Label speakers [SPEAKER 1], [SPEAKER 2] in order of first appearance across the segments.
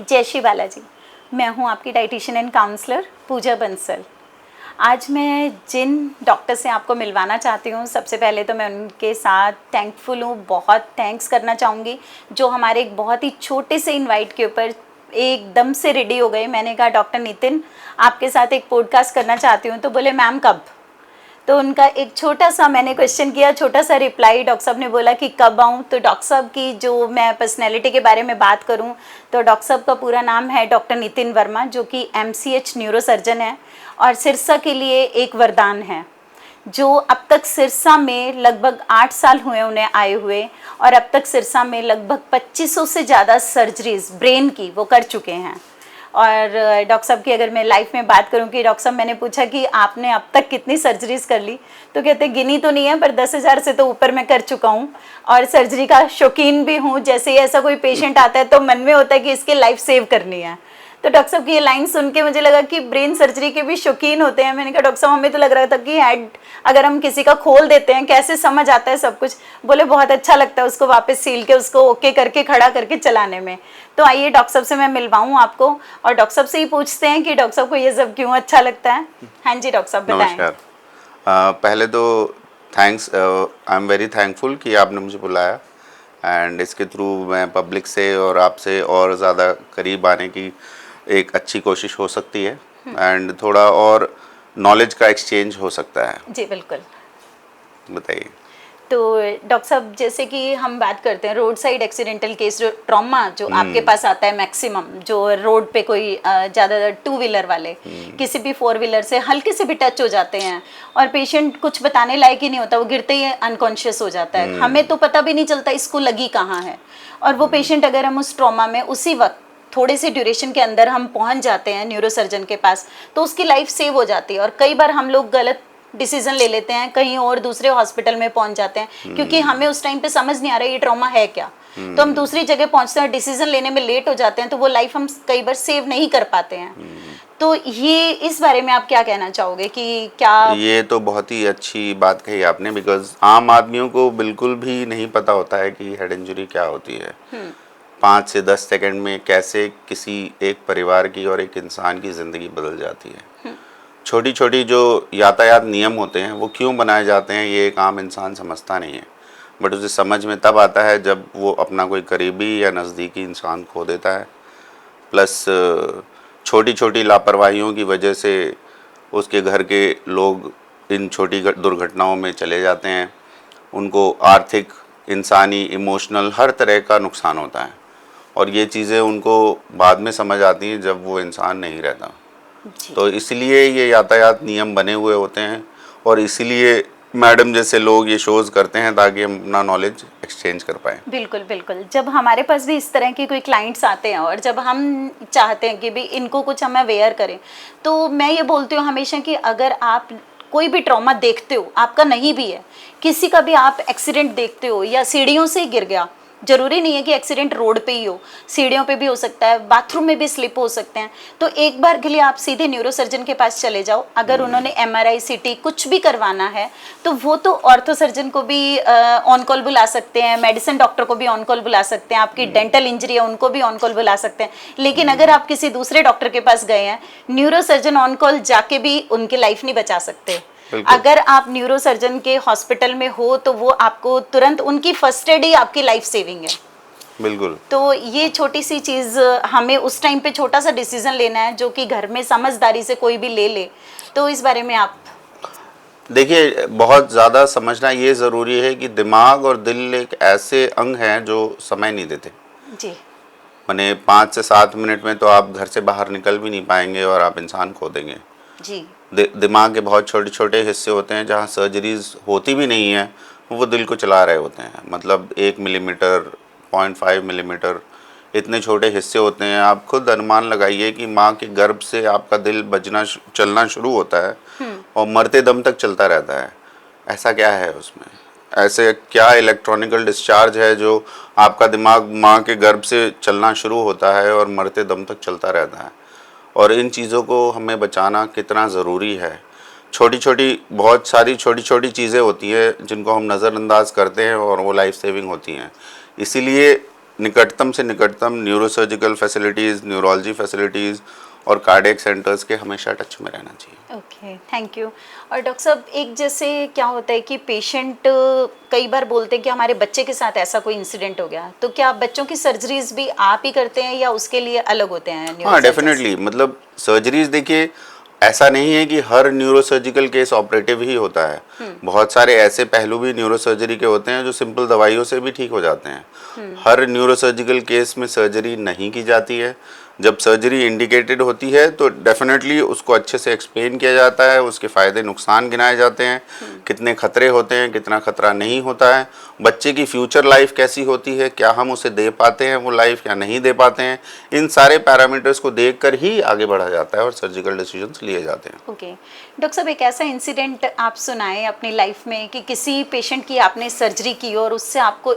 [SPEAKER 1] जय श्री बालाजी। मैं हूं आपकी डाइटिशियन एंड काउंसलर पूजा बंसल। आज मैं जिन डॉक्टर से आपको मिलवाना चाहती हूं, सबसे पहले तो मैं उनके साथ थैंकफुल हूं, बहुत थैंक्स करना चाहूँगी जो हमारे एक बहुत ही छोटे से इनवाइट के ऊपर एकदम से रेडी हो गए। मैंने कहा डॉक्टर नितिन आपके साथ एक पॉडकास्ट करना चाहती हूँ, तो बोले मैम कब। तो उनका एक छोटा सा मैंने क्वेश्चन किया, छोटा सा रिप्लाई, डॉक्टर साहब ने बोला कि कब आऊँ। तो डॉक्टर साहब की जो मैं पर्सनैलिटी के बारे में बात करूँ तो डॉक्टर साहब का पूरा नाम है डॉक्टर नितिन वर्मा, जो कि MCH न्यूरोसर्जन है और सिरसा के लिए एक वरदान है। जो अब तक सिरसा में लगभग 8 साल हुए उन्हें आए हुए, और अब तक सिरसा में लगभग 2500 से ज़्यादा सर्जरीज ब्रेन की वो कर चुके हैं। और डॉक्टर साहब की अगर मैं लाइफ में बात करूं कि डॉक्टर साहब, मैंने पूछा कि आपने अब तक कितनी सर्जरीज कर ली, तो कहते गिनी तो नहीं है पर 10,000 से तो ऊपर मैं कर चुका हूं और सर्जरी का शौकीन भी हूं। जैसे ही ऐसा कोई पेशेंट आता है तो मन में होता है कि इसकी लाइफ सेव करनी है। तो डॉक्टर साहब की ये लाइन सुन के मुझे लगा कि ब्रेन सर्जरी के भी शौकीन होते हैं। मैंने कहा डॉक्टर साहब हमें तो लग रहा था कि हेड अगर हम किसी का खोल देते हैं कैसे समझ आता है सब कुछ। बोले बहुत अच्छा लगता है उसको वापस सील के उसको ओके करके खड़ा करके चलाने में। तो आइए डॉक्टर साहब से मैं मिलवाऊँ आपको और डॉक्टर साहब से ही पूछते हैं कि डॉक्टर साहब को ये सब क्यों अच्छा लगता है। हाँ जी डॉक्टर साहब बताएं।
[SPEAKER 2] नमस्कार। पहले तो thanks, I am very thankful कि आपने मुझे बुलाया एंड इसके थ्रू मैं पब्लिक से और आपसे और ज़्यादा करीब आने की एक अच्छी कोशिश हो सकती है एंड थोड़ा और नॉलेज का एक्सचेंज हो सकता है।
[SPEAKER 1] जी बिल्कुल, बताइए। तो डॉक्टर साहब जैसे कि हम बात करते हैं रोड साइड एक्सीडेंटल केस, जो ट्रॉमा जो आपके पास आता है मैक्सिमम, जो रोड पे कोई ज़्यादातर 2 व्हीलर वाले किसी भी 4 व्हीलर से हल्के से भी टच हो जाते हैं और पेशेंट कुछ बताने लायक ही नहीं होता, वो गिरते ही अनकॉन्शियस हो जाता है। हमें तो पता भी नहीं चलता इसको लगी कहाँ है। और वो पेशेंट अगर हम उस ट्रॉमा में उसी वक्त थोड़े से ड्यूरेशन के अंदर हम पहुंच जाते हैं न्यूरोसर्जन के पास, तो उसकी लाइफ सेव हो जाती है। और कई बार हम लोग गलत डिसीजन ले लेते हैं, कहीं और दूसरे हॉस्पिटल में पहुंच जाते हैं क्योंकि हमें उस टाइम पे समझ नहीं आ रहा है ये ट्रॉमा है क्या। तो हम दूसरी जगह पहुंचते हैं, डिसीजन लेने में लेट हो जाते हैं, तो वो लाइफ हम कई बार सेव नहीं कर पाते हैं। तो ये इस बारे में आप क्या कहना चाहोगे कि क्या?
[SPEAKER 2] ये तो बहुत ही अच्छी बात कही आपने, बिकॉज आम आदमियों को बिल्कुल भी नहीं पता होता है कि हेड इंजरी क्या होती है। 5 से 10 सेकंड में कैसे किसी एक परिवार की और एक इंसान की ज़िंदगी बदल जाती है। छोटी छोटी जो यातायात नियम होते हैं वो क्यों बनाए जाते हैं ये एक आम इंसान समझता नहीं है, बट उसे समझ में तब आता है जब वो अपना कोई करीबी या नज़दीकी इंसान खो देता है। प्लस छोटी छोटी लापरवाहियों की वजह से उसके घर के लोग इन छोटी दुर्घटनाओं में चले जाते हैं। उनको आर्थिक, इंसानी, इमोशनल हर तरह का नुकसान होता है और ये चीज़ें उनको बाद में समझ आती हैं जब वो इंसान नहीं रहता। तो इसलिए ये यातायात नियम बने हुए होते हैं और इसीलिए मैडम जैसे लोग ये शोज़ करते हैं ताकि हम अपना नॉलेज एक्सचेंज कर पाएँ।
[SPEAKER 1] बिल्कुल बिल्कुल। जब हमारे पास भी इस तरह के कोई क्लाइंट्स आते हैं और जब हम चाहते हैं कि भी इनको कुछ हम अवेयर करें, तो मैं ये बोलती हूँ हमेशा कि अगर आप कोई भी ट्रॉमा देखते हो, आपका नहीं भी है, किसी का भी आप एक्सीडेंट देखते हो या सीढ़ियों से ही गिर गया, जरूरी नहीं है कि एक्सीडेंट रोड पे ही हो, सीढ़ियों पे भी हो सकता है, बाथरूम में भी स्लिप हो सकते हैं, तो एक बार के लिए आप सीधे न्यूरोसर्जन के पास चले जाओ। अगर उन्होंने MRI CT कुछ भी करवाना है तो वो तो ऑर्थो सर्जन को भी ऑन कॉल बुला सकते हैं, मेडिसिन डॉक्टर को भी ऑन कॉल बुला सकते हैं, आपकी डेंटल इंजरी है उनको भी ऑन कॉल बुला सकते हैं। लेकिन अगर आप किसी दूसरे डॉक्टर के पास गए हैं, न्यूरोसर्जन ऑन कॉल जाके भी उनकी लाइफ नहीं बचा सकते। अगर आप न्यूरोसर्जन के हॉस्पिटल में हो तो वो आपको तुरंत उनकी फर्स्ट एड ही आपकी लाइफ सेविंग है।
[SPEAKER 2] बिल्कुल।
[SPEAKER 1] तो ये छोटी सी चीज़ हमें उस टाइम पे छोटा सा डिसीजन लेना है जो कि घर में समझदारी से कोई भी ले ले। तो इस बारे में आप
[SPEAKER 2] देखिए, बहुत ज़्यादा समझना ये ज़रूरी है कि दिमाग और दिल एक ऐसे अंग हैं जो समय नहीं देते
[SPEAKER 1] जी।
[SPEAKER 2] माने 5 से 7 मिनट में तो आप घर से बाहर निकल भी नहीं पाएंगे और आप इंसान खो देंगे
[SPEAKER 1] जी।
[SPEAKER 2] दिमाग के बहुत छोटे छोटे हिस्से होते हैं जहाँ सर्जरीज होती भी नहीं है, वो दिल को चला रहे होते हैं। मतलब 1 मिलीमीटर, 0.5 मिलीमीटर, इतने छोटे हिस्से होते हैं। आप खुद अनुमान लगाइए कि माँ के गर्भ से आपका दिल बजना चलना शुरू होता है और मरते दम तक चलता रहता है। ऐसा क्या है उसमें? ऐसे क्या इलेक्ट्रॉनिकल डिस्चार्ज है जो आपका दिमाग माँ के गर्भ से चलना शुरू होता है और मरते दम तक चलता रहता है? और इन चीज़ों को हमें बचाना कितना ज़रूरी है। छोटी छोटी, बहुत सारी छोटी छोटी चीज़ें होती हैं जिनको हम नज़रअंदाज करते हैं और वो लाइफ सेविंग होती हैं। इसीलिए निकटतम से निकटतम न्यूरोसर्जिकल फैसिलिटीज़, न्यूरोलॉजी फैसिलिटीज़ और कार्डियक सेंटर्स के हमेशा टच में रहना चाहिए।
[SPEAKER 1] Okay, thank you. और डॉक्टर साहब, एक जैसे क्या होता है कि पेशेंट कई बार बोलते हैं कि हमारे बच्चे के साथ ऐसा कोई इंसिडेंट हो गया, तो क्या बच्चों की सर्जरीज भी आप ही करते हैं या उसके लिए अलग होते हैं
[SPEAKER 2] हाँ,
[SPEAKER 1] न्यूरोसर्जन्स?
[SPEAKER 2] डेफिनेटली, मतलब सर्जरीज देखिए, ऐसा नहीं है कि हर न्यूरोसर्जिकल केस ऑपरेटिव ही होता है। बहुत सारे ऐसे पहलू भी न्यूरोसर्जरी के होते हैं जो सिंपल दवाइयों से भी ठीक हो जाते हैं। हर न्यूरोसर्जिकल केस में सर्जरी नहीं की जाती है। जब सर्जरी इंडिकेटेड होती है तो डेफिनेटली उसको अच्छे से एक्सप्लेन किया जाता है, उसके फ़ायदे नुकसान गिनाए जाते हैं, कितने खतरे होते हैं, कितना खतरा नहीं होता है, बच्चे की फ्यूचर लाइफ कैसी होती है, क्या हम उसे दे पाते हैं वो लाइफ या नहीं दे पाते हैं, इन सारे पैरामीटर्स को देखकर ही आगे बढ़ा जाता है और सर्जिकल डिसीजंस लिए जाते हैं।
[SPEAKER 1] ओके, डॉक्टर साहब, एक ऐसा इंसिडेंट आप सुनाएं अपनी लाइफ में कि किसी पेशेंट की आपने सर्जरी की और उससे आपको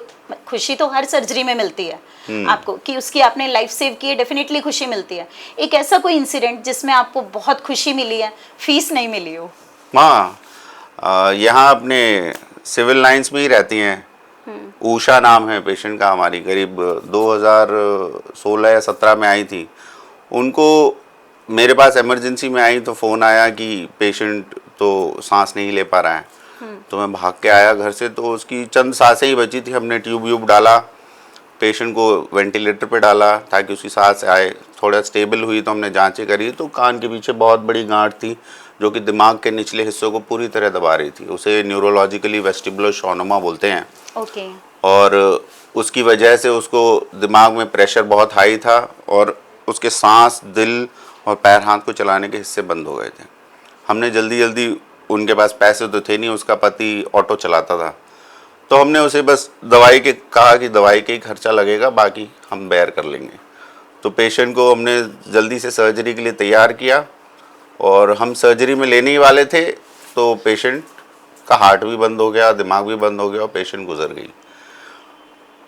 [SPEAKER 1] खुशी तो हर सर्जरी में मिलती है आपको कि उसकी आपने लाइफ सेव की है, डेफिनेटली खुशी मिलती है। एक ऐसा कोई इंसिडेंट जिसमें आपको बहुत खुशी मिली है, फीस नहीं मिली हो?
[SPEAKER 2] हाँ, यहाँ अपने सिविल लाइंस में ही रहती हैं। ऊषा नाम है पेशेंट का, हमारी करीब 2016 या 17 में आई थी। उनको मेरे पास इमरजेंसी में आई तो फ़ोन आया कि पेशेंट तो सांस नहीं ले पा रहा है। तो मैं भाग के आया घर से, तो उसकी चंद सांसें ही बची थी। हमने ट्यूब व्यूब डाला, पेशेंट को वेंटिलेटर पे डाला ताकि उसकी सांस आए। थोड़ा स्टेबल हुई तो हमने जांचें करी तो कान के पीछे बहुत बड़ी गांठ थी जो कि दिमाग के निचले हिस्सों को पूरी तरह दबा रही थी। उसे न्यूरोलॉजिकली वेस्टिबुलर शॉनोमा बोलते हैं।
[SPEAKER 1] ओके।
[SPEAKER 2] और उसकी वजह से उसको दिमाग में प्रेशर बहुत हाई था और उसके सांस, दिल और पैर हाथ को चलाने के हिस्से बंद हो गए थे। हमने जल्दी जल्दी, उनके पास पैसे तो थे नहीं, उसका पति ऑटो चलाता था, तो हमने उसे बस दवाई के कहा कि दवाई के ही खर्चा लगेगा, बाकी हम बेयर कर लेंगे। तो पेशेंट को हमने जल्दी से सर्जरी के लिए तैयार किया और हम सर्जरी में लेने ही वाले थे तो पेशेंट का हार्ट भी बंद हो गया, दिमाग भी बंद हो गया और पेशेंट गुजर गई।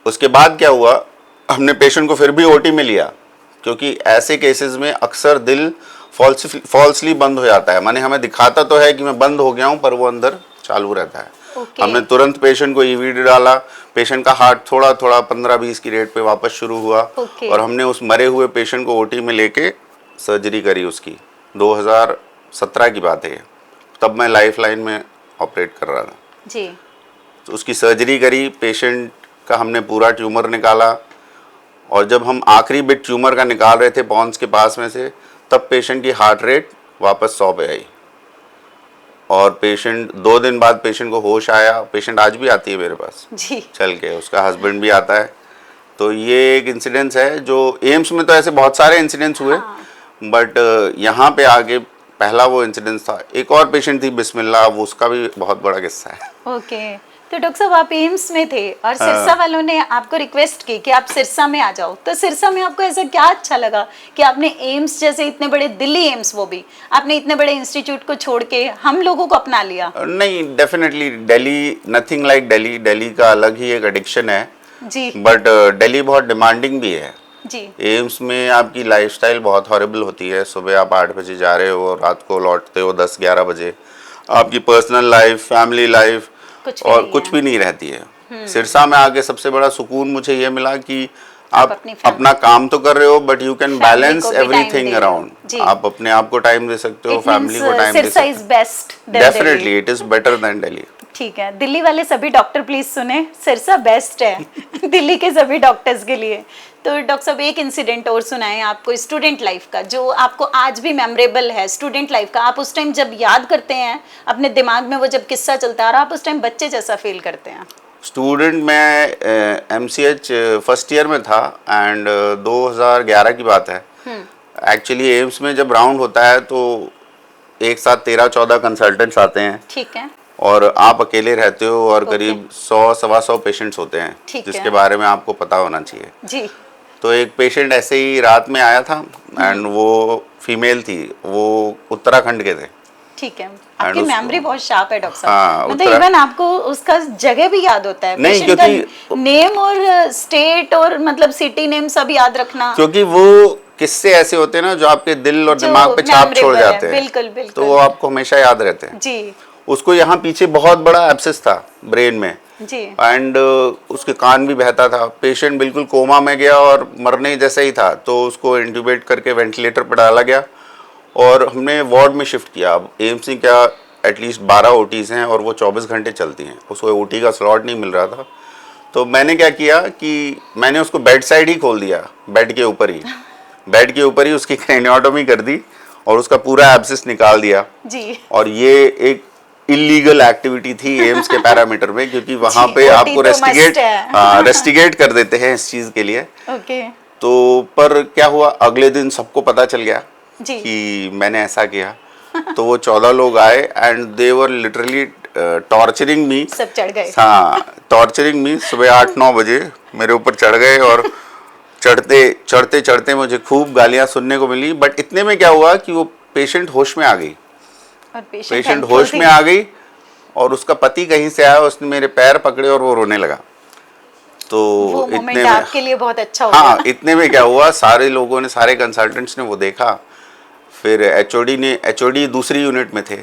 [SPEAKER 2] उसके बाद क्या हुआ, हमने पेशेंट को फिर भी ओटी में लिया क्योंकि ऐसे केसेस में अक्सर दिल फॉल्सली बंद हो जाता है। माने हमें दिखाता तो है कि मैं बंद हो गया हूँ पर वो अंदर चालू रहता है। हमने तुरंत पेशेंट को ईवीडी डाला, पेशेंट का हार्ट थोड़ा थोड़ा 15-20 की रेट पे वापस शुरू हुआ और हमने उस मरे हुए पेशेंट को ओटी में लेके सर्जरी करी उसकी। 2017 की बात है, तब मैं लाइफ लाइन में ऑपरेट कर रहा था
[SPEAKER 1] जी।
[SPEAKER 2] तो उसकी सर्जरी करी, पेशेंट का हमने पूरा ट्यूमर निकाला और जब हम आखिरी बिट ट्यूमर का निकाल रहे थे पॉन्स के पास में से, तब पेशेंट की हार्ट रेट वापस 100 पे आई और पेशेंट 2 दिन बाद पेशेंट को होश आया। पेशेंट आज भी आती है मेरे पास
[SPEAKER 1] जी।
[SPEAKER 2] चल के, उसका हस्बैंड भी आता है। तो ये एक इंसिडेंस है जो एम्स में, तो ऐसे बहुत सारे इंसिडेंट्स हुए बट यहाँ पे आगे पहला वो इंसिडेंस था। एक और पेशेंट थी बिस्मिल्लाह, वो उसका भी बहुत बड़ा किस्सा है।
[SPEAKER 1] ओके, तो डॉक्टर साहब आप एम्स में थे और सिरसा वालों ने आपको रिक्वेस्ट की कि आप सिरसा में आ जाओ, तो सिरसा में आपको ऐसा क्या अच्छा लगा कि आपने एम्स जैसे इतने बड़े, दिल्ली एम्स वो भी, आपने इतने बड़े इंस्टीट्यूट को छोड़ के हम लोगों को अपना लिया?
[SPEAKER 2] नहीं, definitely Delhi, nothing like Delhi. Delhi का अलग ही एक एडिक्शन है
[SPEAKER 1] जी।
[SPEAKER 2] बट दिल्ली बहुत डिमांडिंग भी है
[SPEAKER 1] जी।
[SPEAKER 2] एम्स में आपकी लाइफस्टाइल बहुत हॉरिबल होती है। सुबह आप 8 बजे जा रहे हो, रात को लौटते हो 10-11 बजे। आपकी पर्सनल लाइफ, फैमिली लाइफ और कुछ भी नहीं रहती है। सिरसा में आके सबसे बड़ा सुकून मुझे ये मिला कि आप अपना काम तो कर रहे हो but you can balance everything around. आप अपने आप को टाइम दे सकते हो, फैमिली को टाइम दे सकते हो। Definitely it is better than Delhi.
[SPEAKER 1] ठीक है, दिल्ली वाले सभी डॉक्टर प्लीज सुने, सिरसा बेस्ट है दिल्ली के सभी डॉक्टर्स के लिए। तो डॉक्टर साहब एक इंसिडेंट और सुनाएं आपको स्टूडेंट लाइफ का, जो आपको आज भी मेमोरेबल है स्टूडेंट लाइफ का। आप उस टाइम जब याद करते हैं अपने दिमाग में वो जब किस्सा चलता है और आप उस टाइम बच्चे जैसा फील करते हैं।
[SPEAKER 2] स्टूडेंट मैं MCH फर्स्ट ईयर में था एंड 2011 की बात है। एक्चुअली एम्स में जब राउंड होता है तो एक साथ 13-14 कंसल्टेंट्स आते हैं।
[SPEAKER 1] ठीक है।
[SPEAKER 2] और आप अकेले रहते हो और करीब 100-125 पेशेंट्स होते हैं जिसके बारे में आपको पता होना चाहिए
[SPEAKER 1] जी।
[SPEAKER 2] तो एक पेशेंट ऐसे ही रात में आया था एंड वो फीमेल थी, वो उत्तराखंड के थे।
[SPEAKER 1] ठीक है, आपकी मेमोरी बहुत शार्प है डॉक्टर साहब।
[SPEAKER 2] हाँ,
[SPEAKER 1] मतलब इवन आपको उसका जगह भी याद होता है,
[SPEAKER 2] नहीं क्योंकि
[SPEAKER 1] नेम और स्टेट और मतलब सिटी नेम सब याद रखना,
[SPEAKER 2] क्योंकि वो किस्से ऐसे होते हैं ना जो आपके दिल और दिमाग पे छाप छोड़ जाते हैं।
[SPEAKER 1] बिल्कुल बिल्कुल।
[SPEAKER 2] तो वो आपको हमेशा याद रहते हैं
[SPEAKER 1] जी।
[SPEAKER 2] उसको यहाँ पीछे बहुत बड़ा एब्सेस था ब्रेन में
[SPEAKER 1] जी।
[SPEAKER 2] एंड उसके कान भी बहता था। पेशेंट बिल्कुल कोमा में गया और मरने जैसा ही था, तो उसको इंट्यूबेट करके वेंटिलेटर पर डाला गया और हमने वार्ड में शिफ्ट किया। अब एम्स में क्या एटलीस्ट 12 ओटीज़ हैं और वो 24 घंटे चलती हैं, उसको ओटी का स्लॉट नहीं मिल रहा था। तो मैंने क्या किया कि मैंने उसको बेड साइड ही खोल दिया, बेड के ऊपर ही उसकी क्रेनियोटोमी कर दी और उसका पूरा एब्सेस निकाल दिया
[SPEAKER 1] जी।
[SPEAKER 2] और ये एक इलीगल एक्टिविटी थी एम्स के पैरामीटर में, क्योंकि वहां पे आपको रेस्टिगेट कर देते हैं इस चीज के लिए।
[SPEAKER 1] ओके।
[SPEAKER 2] तो पर क्या हुआ, अगले दिन सबको पता चल गया
[SPEAKER 1] जी।
[SPEAKER 2] कि मैंने ऐसा किया। तो वो 14 लोग आए and they were literally torturing मी।
[SPEAKER 1] सब चढ़ गए।
[SPEAKER 2] हाँ, टॉर्चरिंग मी। सुबह 8-9 बजे मेरे ऊपर चढ़ गए और चढ़ते चढ़ते मुझे खूब गालियां सुनने को मिली। बट इतने में क्या हुआ कि वो पेशेंट होश में आ गई,
[SPEAKER 1] और
[SPEAKER 2] पेशेंट होश में आ गई और उसका पति कहीं से आया, उसने मेरे पैर पकड़े और वो रोने लगा। तो
[SPEAKER 1] वो
[SPEAKER 2] इतने
[SPEAKER 1] मोमेंट
[SPEAKER 2] में
[SPEAKER 1] आपके लिए बहुत अच्छा हो
[SPEAKER 2] हाँ,
[SPEAKER 1] गया।
[SPEAKER 2] इतने में क्या हुआ, सारे लोगों ने, सारे कंसल्टेंट्स ने वो देखा। फिर एचओडी दूसरी यूनिट में थे,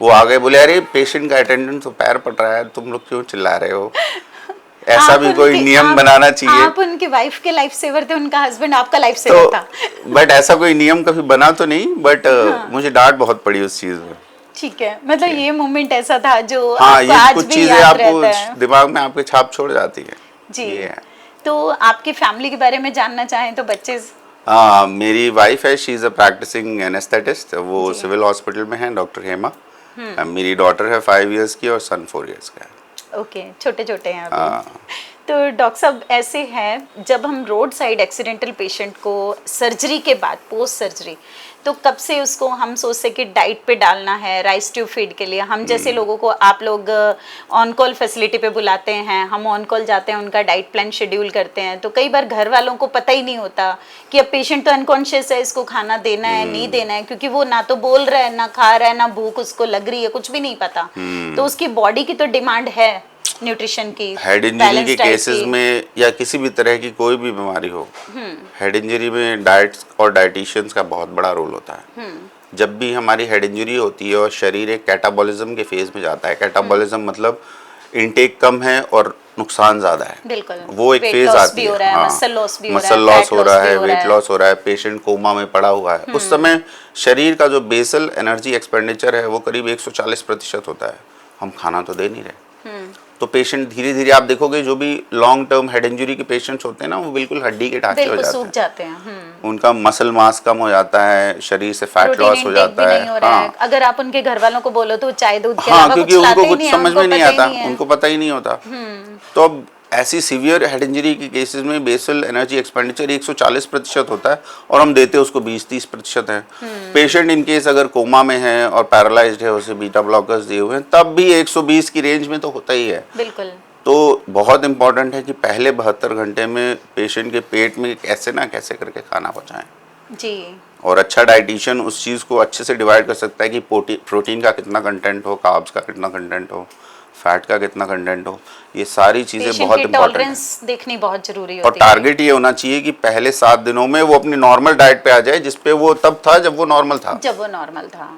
[SPEAKER 2] वो आ गए, बोले अरे पेशेंट का अटेंडेंट तो पैर पड़ रहा है, तुम लोग क्यों चिल्ला रहे हो? ऐसा भी कोई नियम बनाना चाहिए।
[SPEAKER 1] आप उनके वाइफ के लाइफ सेवर थे, उनका हस्बैंड आपका लाइफ सेवर था।
[SPEAKER 2] बट ऐसा कोई नियम कभी बना तो नहीं, बट मुझे डांट बहुत पड़ी उस चीज में।
[SPEAKER 1] ठीक है, मतलब ये मोमेंट ऐसा था जो
[SPEAKER 2] हाँ,
[SPEAKER 1] आपको
[SPEAKER 2] ये
[SPEAKER 1] आज
[SPEAKER 2] कुछ
[SPEAKER 1] भी
[SPEAKER 2] चीजें
[SPEAKER 1] याद
[SPEAKER 2] आपको
[SPEAKER 1] रहता है।
[SPEAKER 2] दिमाग में आपके छाप छोड़ जाती है।
[SPEAKER 1] जी।
[SPEAKER 2] ये है।
[SPEAKER 1] तो आपकी फैमिली के बारे में जानना चाहें तो बच्चे।
[SPEAKER 2] मेरी वाइफ है, she is a practising anaesthetist, वो सिविल हॉस्पिटल में है, डॉक्टर हेमा। मेरी डॉटर है 5 इयर्स की और सन 4 इयर्स का है।
[SPEAKER 1] ओके, छोटे छोटे हैं अभी। तो डॉक्टर साहब ऐसे हैं, जब हम रोड साइड एक्सीडेंटल पेशेंट को सर्जरी के बाद, पोस्ट सर्जरी, तो कब से उसको हम सोचते कि डाइट पे डालना है, राइस ट्यूब फीड के लिए हम जैसे लोगों को आप लोग ऑन कॉल फैसिलिटी पे बुलाते हैं, हम ऑन कॉल जाते हैं, उनका डाइट प्लान शेड्यूल करते हैं। तो कई बार घर वालों को पता ही नहीं होता कि अब पेशेंट तो अनकॉन्शियस है, इसको खाना देना है नहीं देना है, क्योंकि वो ना तो बोल रहा है, ना खा रहा है, ना भूख उसको लग रही है, कुछ भी नहीं पता। तो उसकी बॉडी की तो डिमांड है न्यूट्रिशन की।
[SPEAKER 2] हेड इंजरी के केसेस में या किसी भी तरह की कोई भी बीमारी हो, हेड इंजरी में डाइट और डाइटिशियंस का बहुत बड़ा रोल होता है। जब भी हमारी हेड इंजरी होती है और शरीर एक कैटाबॉलिज्म के फेज में जाता है, कैटाबॉलिज्म मतलब इनटेक कम है और नुकसान ज्यादा है,
[SPEAKER 1] बिल्कुल।
[SPEAKER 2] वो एक फेज आती है। हाँ, मसल लॉस हो रहा है, वेट लॉस हो रहा है, पेशेंट कोमा में पड़ा हुआ है, उस समय शरीर का जो बेसल एनर्जी एक्सपेंडिचर है वो करीब 140% होता है। हम खाना तो दे नहीं रहे, तो पेशेंट धीरे धीरे, आप देखोगे जो भी लॉन्ग टर्म हेड इंजरी के पेशेंट्स होते हैं ना, वो बिल्कुल हड्डी के ढांचे हो जाते हैं। उनका मसल मास कम हो जाता है, शरीर से फैट लॉस हो जाता है। हाँ।
[SPEAKER 1] अगर आप उनके घर वालों को बोलो तो चाय दूध के
[SPEAKER 2] हाँ,
[SPEAKER 1] अलावा
[SPEAKER 2] क्योंकि उनको कुछ समझ में नहीं आता,
[SPEAKER 1] है।
[SPEAKER 2] उनको पता ही नहीं होता। तो अब ऐसी सीवियर हेड इंजरी के केसेस में बेसल एनर्जी एक्सपेंडिचर 140% होता है और हम देते उसको 20-30% है। पेशेंट इन केस अगर कोमा में है और पैरालाइज्ड है, उसे बीटा ब्लॉकर्स दिए हुए हैं, तब भी 120 की रेंज में तो होता ही है।
[SPEAKER 1] बिल्कुल।
[SPEAKER 2] तो बहुत इंपॉर्टेंट है कि पहले 72 घंटे में पेशेंट के पेट में कैसे ना कैसे करके खाना पहुंचाएं।
[SPEAKER 1] जी।
[SPEAKER 2] और अच्छा डाइटिशियन उस चीज़ को अच्छे से डिवाइड कर सकता है कि प्रोटीन का कितना कंटेंट हो, कार्ब्स का कितना कंटेंट हो, फैट का कितना कंटेंट हो। ये सारी चीज़ें बहुत इंपॉर्टेंट है।
[SPEAKER 1] टॉलरेंस देखनी बहुत जरूरी होती है।
[SPEAKER 2] और टारगेट ये होना चाहिए कि पहले 7 दिनों में वो अपनी नॉर्मल डाइट पे आ जाए, जिसपे वो तब था जब वो नॉर्मल था।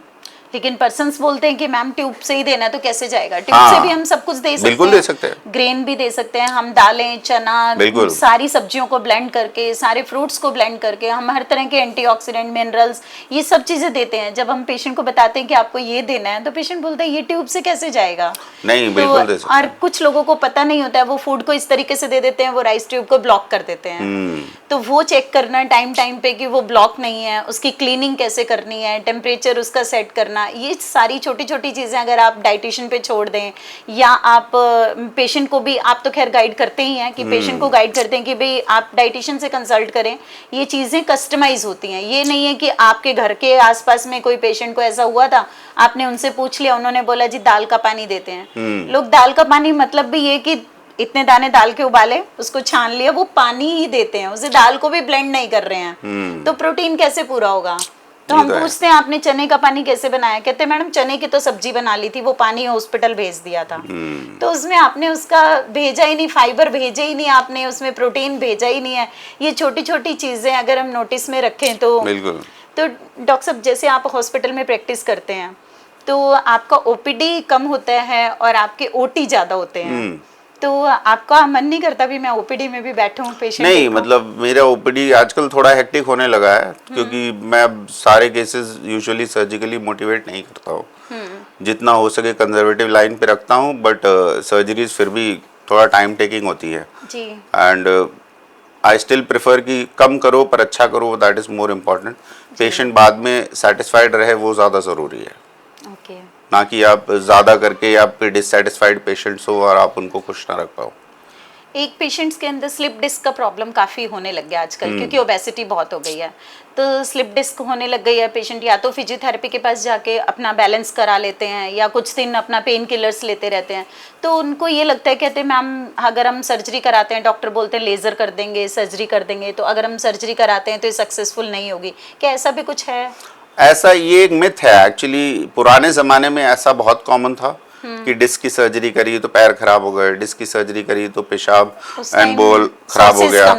[SPEAKER 2] लेकिन पर्सन्स बोलते हैं कि मैम ट्यूब से ही देना है, तो कैसे जाएगा? ट्यूब से भी हम सब कुछ दे सकते हैं। बिल्कुल दे सकते हैं।
[SPEAKER 1] ग्रेन भी दे सकते हैं हम, दालें, चना, सारी सब्जियों को ब्लेंड करके, सारे फ्रूट्स को ब्लेंड करके हम हर तरह के एंटीऑक्सीडेंट, मिनरल्स, ये सब चीजें देते हैं। जब हम पेशेंट को बताते हैं कि आपको ये देना है, तो पेशेंट बोलता है ये ट्यूब से कैसे जाएगा?
[SPEAKER 2] नहीं, बिल्कुल दे सकते हैं।
[SPEAKER 1] और कुछ लोगों को पता नहीं होता है, वो फूड को इस तरीके से दे देते हैं, वो राइस ट्यूब को ब्लॉक कर देते हैं। तो वो चेक करना टाइम पे कि वो ब्लॉक नहीं है, उसकी क्लीनिंग कैसे करनी है, टेम्परेचर उसका सेट करना, ये सारी छोटी छोटी चीज़ें अगर आप डाइटिशियन पे छोड़ दें, या आप पेशेंट को भी, आप तो खैर गाइड करते ही हैं कि पेशेंट को गाइड करते हैं कि भाई आप डाइटिशियन से कंसल्ट करें। ये चीज़ें कस्टमाइज होती हैं, ये नहीं है कि आपके घर के आसपास में कोई पेशेंट को ऐसा हुआ था, आपने उनसे पूछ लिया, उन्होंने बोला जी दाल का पानी देते हैं। लोग दाल का पानी मतलब भी ये कि इतने दाने दाल के उबाले, उसको छान लिया, वो पानी ही देते हैं, उसे दाल को भी ब्लेंड नहीं कर रहे हैं। तो प्रोटीन कैसे पूरा होगा? तो हम पूछते हैं आपने चने का पानी कैसे बनाया? कहते हैं मैडम चने की तो सब्जी बना ली थी, वो पानी हॉस्पिटल भेज दिया था। तो उसमें आपने उसका भेजा ही नहीं, फाइबर भेजे ही नहीं आपने, उसमें प्रोटीन भेजा ही नहीं है। ये छोटी छोटी चीजें अगर हम नोटिस में रखें तो
[SPEAKER 2] बिल्कुल।
[SPEAKER 1] तो डॉक्टर साहब, जैसे आप हॉस्पिटल में प्रैक्टिस करते हैं, तो आपका ओपीडी कम होता है और आपके ओटी ज़्यादा होते हैं, तो आपका मन नहीं करता भी मैं ओपीडी में भी बैठूं पेशेंट
[SPEAKER 2] नहीं, मतलब मेरा ओपीडी आजकल थोड़ा हेक्टिक होने लगा है, क्योंकि मैं अब सारे केसेस यूजुअली सर्जिकली मोटिवेट नहीं करता हूँ, जितना हो सके कंजर्वेटिव लाइन पे रखता हूँ, बट सर्जरीज फिर भी थोड़ा टाइम टेकिंग होती है
[SPEAKER 1] जी।
[SPEAKER 2] एंड आई स्टिल प्रेफर कि कम करो पर अच्छा करो, that is more important. Patient बाद में सेटिस्फाइड रहे वो ज़्यादा ज़रूरी है,
[SPEAKER 1] ओके।
[SPEAKER 2] ना कि आप ज़्यादा करके आप डिससेटिस्फाइड पेशेंट्स हो और आप उनको खुश ना रख पाओ।
[SPEAKER 1] एक पेशेंट्स के अंदर स्लिप डिस्क का प्रॉब्लम काफ़ी होने लग गया आजकल, क्योंकि ओबेसिटी बहुत हो गई है, तो स्लिप डिस्क होने लग गई है। पेशेंट या तो फिजियोथेरेपी के पास जाके अपना बैलेंस करा लेते हैं या कुछ दिन अपना पेन किलर्स लेते रहते हैं, तो उनको ये लगता है, कहते हैं मैम अगर हम सर्जरी कराते हैं, डॉक्टर बोलते हैं लेज़र कर देंगे, सर्जरी कर देंगे, तो अगर हम सर्जरी कराते हैं तो ये सक्सेसफुल नहीं होगी, क्या ऐसा भी कुछ है?
[SPEAKER 2] ऐसा ये एक मिथ है एक्चुअली। पुराने ज़माने में ऐसा बहुत कॉमन था कि डिस्क की सर्जरी करी तो पैर खराब हो गए, डिस्क की सर्जरी करी तो पेशाब एंड बोल खराब हो गया।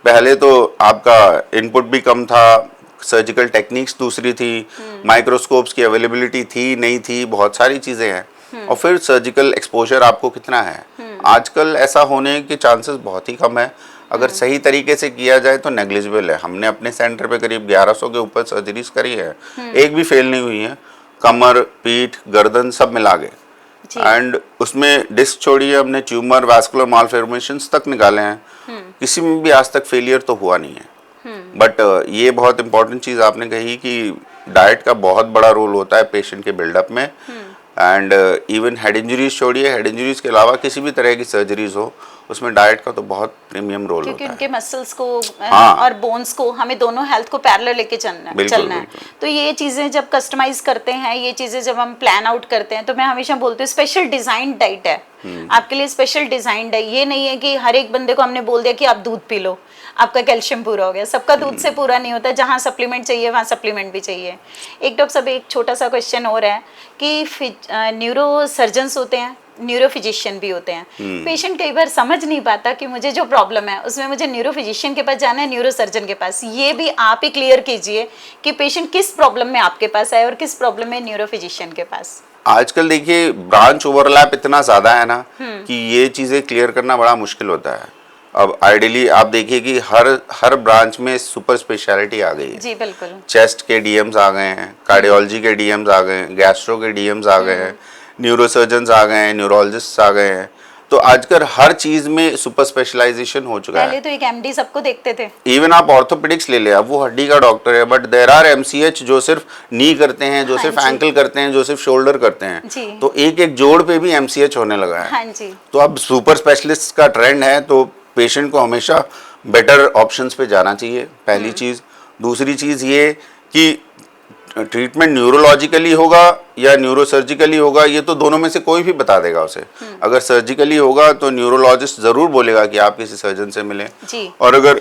[SPEAKER 2] पहले तो आपका इनपुट भी कम था, सर्जिकल टेक्निक्स दूसरी थी, माइक्रोस्कोप्स की अवेलेबिलिटी थी नहीं थी, बहुत सारी चीज़ें हैं, और फिर सर्जिकल एक्सपोजर आपको कितना है। आजकल ऐसा होने के चांसेस बहुत ही कम है। अगर सही तरीके से किया जाए तो नेग्लिजिबल है। हमने अपने सेंटर पे करीब 1100 के ऊपर सर्जरीज करी है, एक भी फेल नहीं हुई है, कमर, पीठ, गर्दन सब मिला के, एंड उसमें डिस्क छोड़िए, हमने ट्यूमर, वैस्कुलर मालफॉर्मेशंस तक निकाले हैं, किसी में भी आज तक फेलियर तो हुआ नहीं है। बट ये बहुत इंपॉर्टेंट चीज़ आपने कही कि डाइट का बहुत बड़ा रोल होता है पेशेंट के बिल्डअप में, एंड इवन हेड इंजरीज छोड़िए, हेड इंजरीज के अलावा किसी भी तरह की सर्जरीज हो, उसमें डाइट का तो बहुत प्रीमियम रोल होता है,
[SPEAKER 1] क्योंकि उनके मसल्स को
[SPEAKER 2] हाँ,
[SPEAKER 1] और बोन्स को, हमें दोनों हेल्थ को पैरेलल लेके चलना है। तो ये चीज़ें जब कस्टमाइज करते हैं, ये चीज़ें जब हम प्लान आउट करते हैं, तो मैं हमेशा बोलती हूँ स्पेशल डिज़ाइन डाइट है आपके लिए, स्पेशल डिज़ाइन है। ये नहीं है कि हर एक बंदे को हमने बोल दिया कि आप दूध पी लो, आपका कैल्शियम पूरा हो गया। सबका दूध से पूरा नहीं होता, जहाँ सप्लीमेंट चाहिए वहाँ सप्लीमेंट भी चाहिए। एक डॉक्टर साहब, एक छोटा सा क्वेश्चन हो रहा है कि न्यूरो सर्जन्स होते हैं, न्यूरो फिजिशियन भी होते हैं, पेशेंट कई बार समझ नहीं पाता कि मुझे जो प्रॉब्लम है उसमें मुझे न्यूरो फिजिशियन के पास जाना है, न्यूरो सर्जन के पास। ये भी आप ही क्लियर कीजिए कि पेशेंट किस प्रॉब्लम में आपके पास आए और किस प्रॉब्लम में न्यूरो फिजिशियन के पास।
[SPEAKER 2] आजकल देखिए ब्रांच ओवरलैप इतना ज़्यादा है ना कि ये चीज़ें क्लियर करना बड़ा मुश्किल होता है। अब आइडियली आप देखिए कि हर ब्रांच में सुपर स्पेशलिटी आ गई है।
[SPEAKER 1] जी बिल्कुल।
[SPEAKER 2] चेस्ट के डीएम्स आ गए हैं, कार्डियोलॉजी के डीएम्स आ गए हैं, गैस्ट्रो के डीएम्स आ गए हैं, न्यूरोसर्जन्स आ गए हैं, न्यूरोलॉजिस्ट आ गए हैं। तो आजकल हर चीज में सुपर स्पेशलाइजेशन हो चुका है।
[SPEAKER 1] पहले तो एक एमडी सबको देखते थे।
[SPEAKER 2] इवन आप ऑर्थोपेडिक्स ले ले, अब वो हड्डी का डॉक्टर है, बट देयर आर एमसीएच जो सिर्फ नी करते हैं, जो सिर्फ एंकल करते हैं, जो सिर्फ शोल्डर करते हैं। तो एक एक जोड़ पे भी एमसीएच होने लगा है।
[SPEAKER 1] हाँ जी।
[SPEAKER 2] तो अब सुपर स्पेशलिस्ट का ट्रेंड है, तो पेशेंट को हमेशा बेटर ऑप्शंस पे जाना चाहिए, पहली चीज़। दूसरी चीज़ ये कि ट्रीटमेंट न्यूरोलॉजिकली होगा या न्यूरोसर्जिकली होगा, ये तो दोनों में से कोई भी बता देगा उसे। अगर सर्जिकली होगा तो न्यूरोलॉजिस्ट ज़रूर बोलेगा कि आप किसी सर्जन से मिलें, और अगर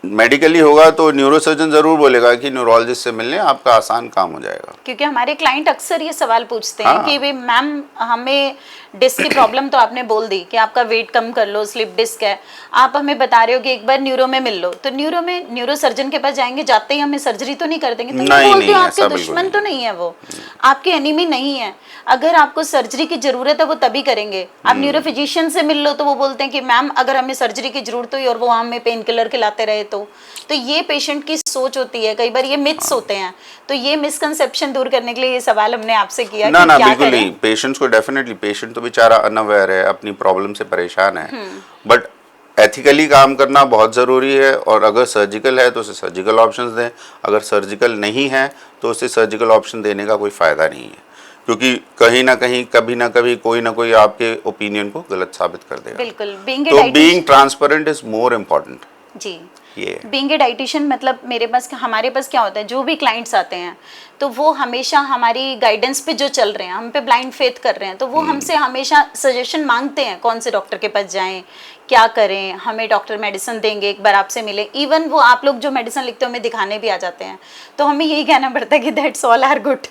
[SPEAKER 2] मेडिकली होगा तो न्यूरोसर्जन ज़रूर बोलेगा कि न्यूरोलॉजिस्ट से मिलने, आपका आसान काम हो जाएगा।
[SPEAKER 1] क्योंकि हमारे क्लाइंट अक्सर ये सवाल पूछते हैं कि भाई मैम हमें डिस्क की प्रॉब्लम तो आपने बोल दी कि आपका वेट कम कर लो, स्लिप डिस्क है, आप हमें बता रहे हो कि एक बार न्यूरो में मिल लो, तो न्यूरो में न्यूरो सर्जन के पास जाएंगे, जाते ही हमें सर्जरी तो नहीं कर देंगे। तो मैं बोलती हूँ आपके दुश्मन तो नहीं है वो, आपके एनिमी नहीं है। अगर आपको सर्जरी की जरूरत है वो तभी करेंगे। आप न्यूरो फिजिशियन से मिल लो तो वो बोलते हैं कि मैम अगर हमें सर्जरी की जरूरत हुई और वो हमें पेन किलर खिलाते रहे तो ये पेशेंट की सोच होती है, कई बार ये मिथ्स होते हैं। तो ये मिसकंसेप्शन दूर करने के लिए ये सवाल हमने आपसे किया
[SPEAKER 2] ना ना बिल्कुल नहीं। पेशेंट्स को डेफिनेटली, पेशेंट तो बेचारा अनअवेयर है, अपनी प्रॉब्लम से परेशान है, बट एथिकली काम करना बहुत ज़रूरी है। और अगर सर्जिकल है तो उसे सर्जिकल ऑप्शंस दें, अगर सर्जिकल नहीं है तो उसे सर्जिकल ऑप्शन देने का कोई फ़ायदा नहीं है, क्योंकि कहीं ना कहीं कभी ना कभी कोई ना कोई आपके ओपिनियन को गलत साबित कर देगा।
[SPEAKER 1] बिल्कुल।
[SPEAKER 2] तो being transparent is more important.
[SPEAKER 1] जी। बीइंग ए डाइटिशियन मतलब हमारे पास क्या होता है, जो भी क्लाइंट्स आते हैं तो वो हमेशा हमारी गाइडेंस पे जो चल रहे हैं, हम पे ब्लाइंड फेथ कर रहे हैं, तो वो हमसे हमेशा सजेशन मांगते हैं कौन से डॉक्टर के पास जाएं, क्या करें, हमें डॉक्टर मेडिसिन देंगे, एक बार आपसे मिले। इवन वो आप लोग जो मेडिसिन लिखते हो हमें दिखाने भी आ जाते हैं, तो हमें यही कहना पड़ता है कि दैट्स ऑल आर गुड।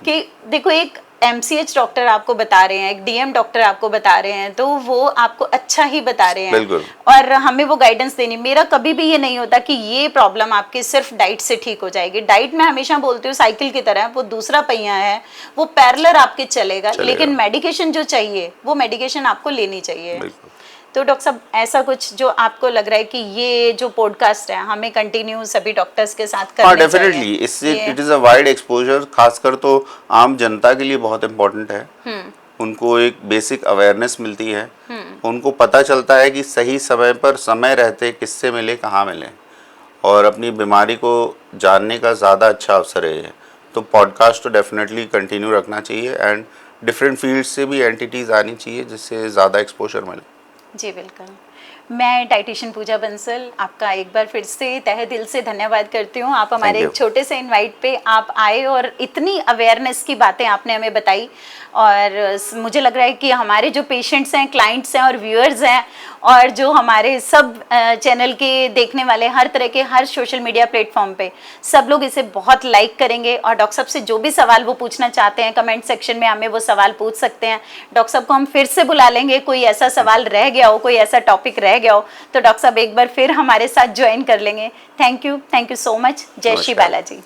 [SPEAKER 1] कि देखो एक MCH डॉक्टर आपको बता रहे हैं, एक DM डॉक्टर आपको बता रहे हैं, तो वो आपको अच्छा ही बता रहे हैं।
[SPEAKER 2] बिल्कुल।
[SPEAKER 1] और हमें वो गाइडेंस देनी, मेरा कभी भी ये नहीं होता कि ये प्रॉब्लम आपकी सिर्फ डाइट से ठीक हो जाएगी। डाइट मैं हमेशा बोलती हूँ साइकिल की तरह, वो दूसरा पहिया है, वो पैरेलल आपके चलेगा, लेकिन मेडिकेशन जो चाहिए वो मेडिकेशन आपको लेनी चाहिए।
[SPEAKER 2] बिल्कुल।
[SPEAKER 1] तो डॉक्टर साहब, ऐसा कुछ जो आपको लग रहा है कि ये जो पॉडकास्ट है हमें कंटिन्यू सभी डॉक्टर्स के साथ करने चाहिए?
[SPEAKER 2] डेफिनेटली, इससे it is a wide exposure, खासकर तो आम जनता के लिए बहुत इम्पोर्टेंट है। उनको एक बेसिक अवेयरनेस मिलती है, उनको पता चलता है कि सही समय पर समय रहते किससे मिले, कहाँ मिले, और अपनी बीमारी को जानने का ज़्यादा अच्छा अवसर है ये। तो पॉडकास्ट तो डेफिनेटली कंटिन्यू रखना चाहिए, एंड डिफरेंट फील्ड से भी एंटिटीज़ आनी चाहिए जिससे ज़्यादा एक्सपोजर मिले।
[SPEAKER 1] जी बिल्कुल। मैं डाइटिशियन पूजा बंसल आपका एक बार फिर से तहे दिल से धन्यवाद करती हूँ। आप हमारे एक छोटे से इनवाइट पे आप आए और इतनी अवेयरनेस की बातें आपने हमें बताई, और मुझे लग रहा है कि हमारे जो पेशेंट्स हैं, क्लाइंट्स हैं और व्यूअर्स हैं, और जो हमारे सब चैनल के देखने वाले हर तरह के हर सोशल मीडिया प्लेटफॉर्म पे सब लोग इसे बहुत लाइक करेंगे। और डॉक्टर साहब से जो भी सवाल वो पूछना चाहते हैं कमेंट सेक्शन में हमें वो सवाल पूछ सकते हैं। डॉक्टर साहब को हम फिर से बुला लेंगे, कोई ऐसा सवाल रह गया हो, कोई ऐसा टॉपिक रह गया हो तो डॉक्टर साहब एक बार फिर हमारे साथ ज्वाइन कर लेंगे। Thank you so much. जय श्री बालाजी।